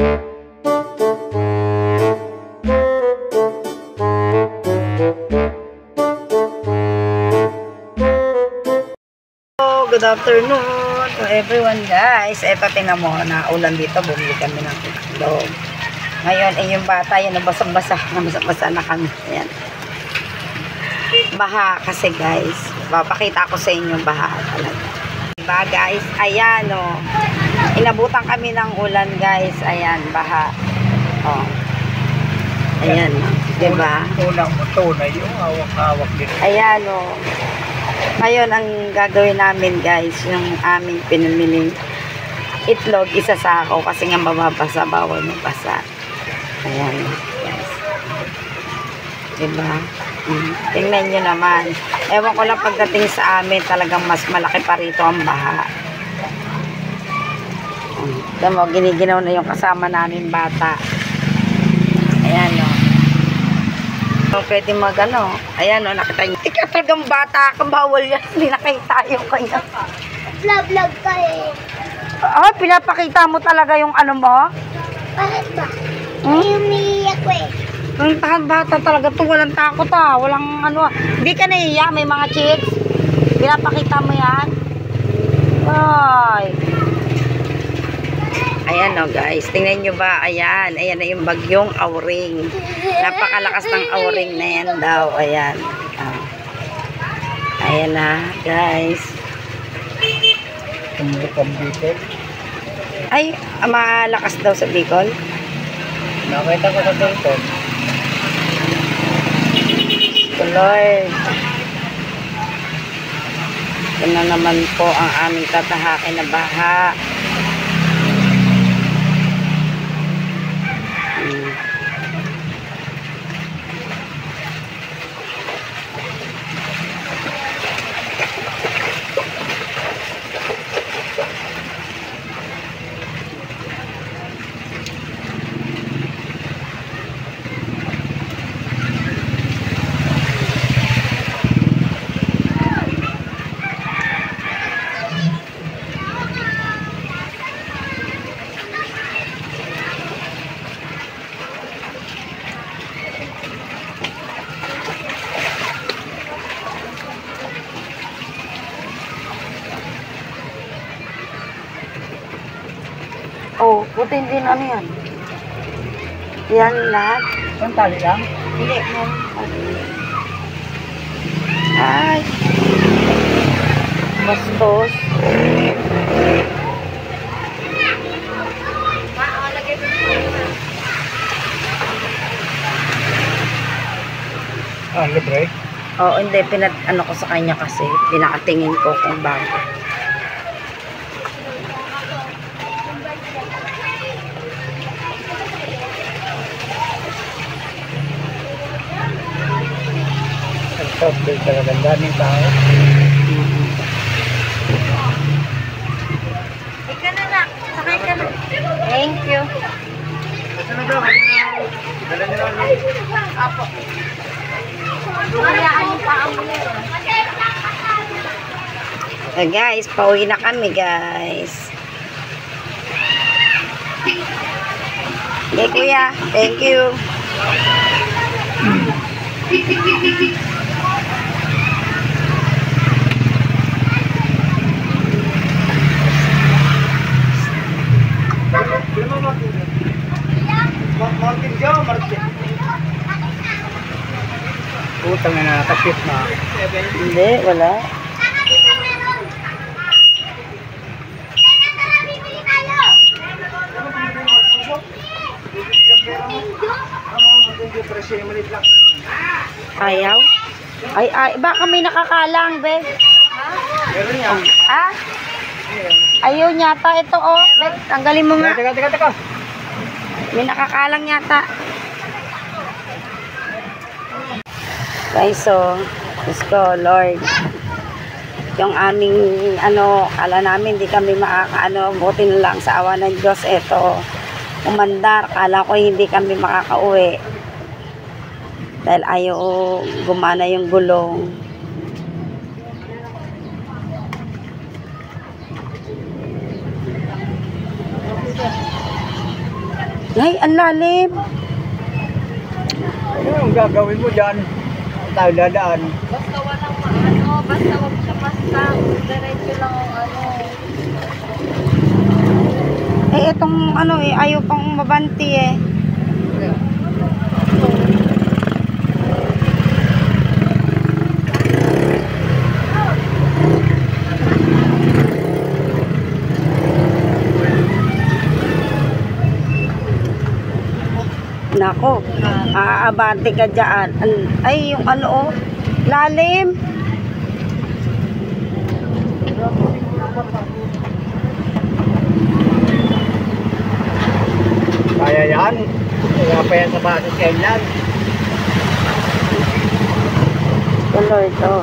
Good afternoon to everyone guys. Eto tingnan mo, naulan dito, bumili kami ng itlog. Ngayon ay yung bata yan, nabasa-basa na kami. Ayan. Baha kasi guys. Papakita ko sa inyo baha talaga. Diba guys? Ayan o. Inabutan kami ng ulan guys. Ayan, baha. O. Ayan. Diba? Tunay yung hawak-hawak din. Ayan o. Ngayon, ang gagawin namin guys, yung aming pinamiling itlog, isasako kasi nga mababasa, bawal mabasa. Ayan guys. Diba? Tingnan nyo naman. Ewan ko lang pagdating sa amin, talagang mas malaki pa rito ang baha. Diyan mo, giniginaw na yung kasama namin bata. Ayan o. Pwede mag-ano. Ayan o, nakita nyo. Tika talagang bata ka, bawal yan. Hindi nakita yung kanya. Vlog ka eh. Ah, pinapakita mo talaga yung ano mo? Bakit ba? Umiiyak ko eh. Ang bata talaga to, walang takot ah. Walang ano ah. Hindi ka naiiyak, may mga chicks. Pinapakita mo yan. Ay. Ayan o guys, tingnan nyo ba? Ayan, ayan na yung bagyong Auring. Napakalakas ng Auring na yan daw. Ayan. Ayan na guys. Ay, malakas daw sa Bicol. Nakita ko sa cellphone. Lord. Ito na naman po ang aming tatahakin na baha. Oh, buti hindi na ano yan. Yan lahat. Ang tali lang? Hindi mo. Ay. Bastos. Ah, libre? Oo, hindi. Ano ko sa kanya kasi. Pinakatingin ko kung bago. Software talaga. Daming tao. Ika na na. Sakay ka na. Thank you. Dala nyo lang. Apo. Hayaan yung paang mo yun. Guys, pauwi na kami guys. Okay kuya. Thank you. Martin Joe, Martin. Utang na nakakasip na. Hindi, wala. Ayaw? Ay, baka may nakakalang, be. Meron niya. Ha? Ayaw nyata ito, oh. Be, tanggalin mo nga. Teka. May nakakalang yata. Guys, so, Diyos ko, Lord. Yung aming, kala namin, di kami buti na lang sa awa ng Diyos, eto, umandar, kala ko hindi kami makakauwi. Dahil ayaw gumana yung gulong. Ay, ang lalim. Ano yung gagawin mo dyan? Tayo dadaan. Basta walang ano, basta wag siya basta. Diretso lang ang ano. Eh, itong ano eh, ayaw pang mabanti eh. Nako, aabante ka dyan. Ay, yung ano oh, lalim. Kaya yan. Kaya pa yan sa basis kailan. Tuloy to.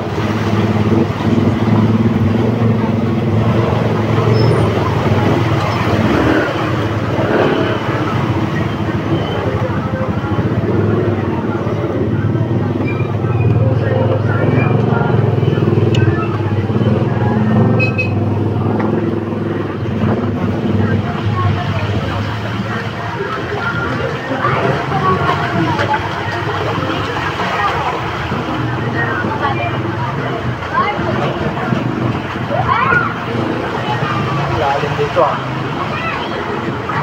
Lalim dito ah.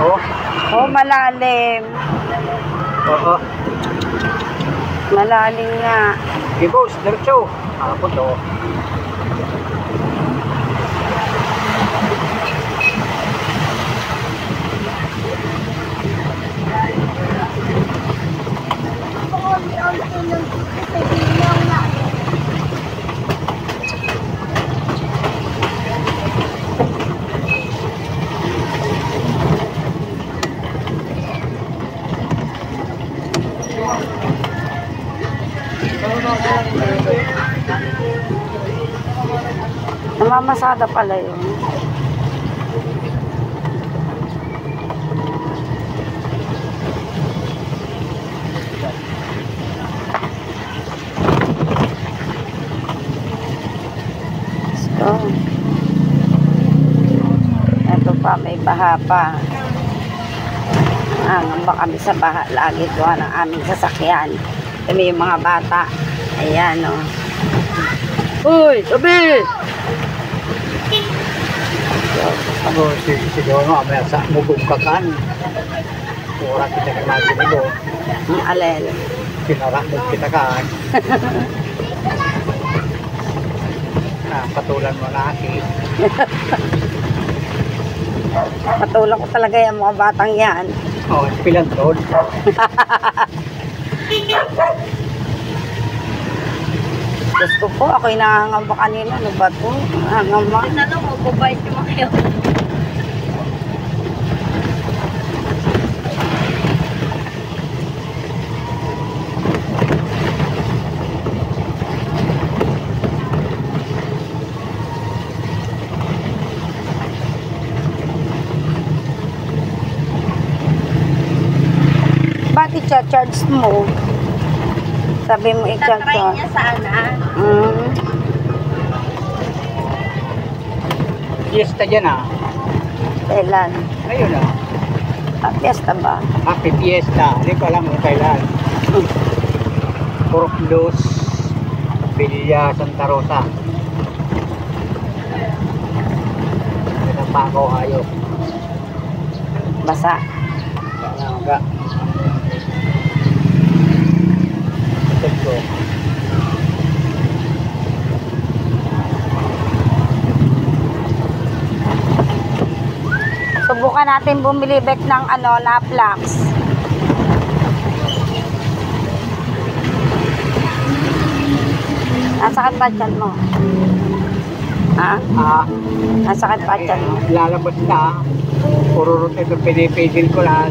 Oh. Oh, malalim. Oo. Malalim nga. Okay, boss. Diretso. Ako to. Namamasada pala yun. So, eto pa, may baha pa. Ngamba kami sa baha. Lagi doon ang aming sasakyan. Kami yung mga bata. Ayan, o. Uy, tabi! Ano, sigaw mo, may sa mubungkakan. Pura kita kamagin mo. Ang alel. Pinarak mo kita kan. Patulan mo na aki. Patulang ko talaga yung mga batang yan. Oh, pilan doon. Gusto ko, ako'y nangangamba kanina. Ano ba ito? Nangangamba. Ano mo, bubait yung mga yun. Ba't i-charge mo? Sabi mo Tatry i-charge. niya sana. Fiesta dyan ah. Kailan? Ayun ah. Fiesta ba? Happy Fiesta. Hindi ko alam kung kailan. Puroklos, Villa Santa Rosa. Ito pa ako ayok. Basa. Enggak. Betul. Subukan natin bumili back ng ano, na flax. Nasakit pa dyan mo? Ha? Nasakit pa dyan mo? Lalabas na. Puro root ito pinipigil ko lang.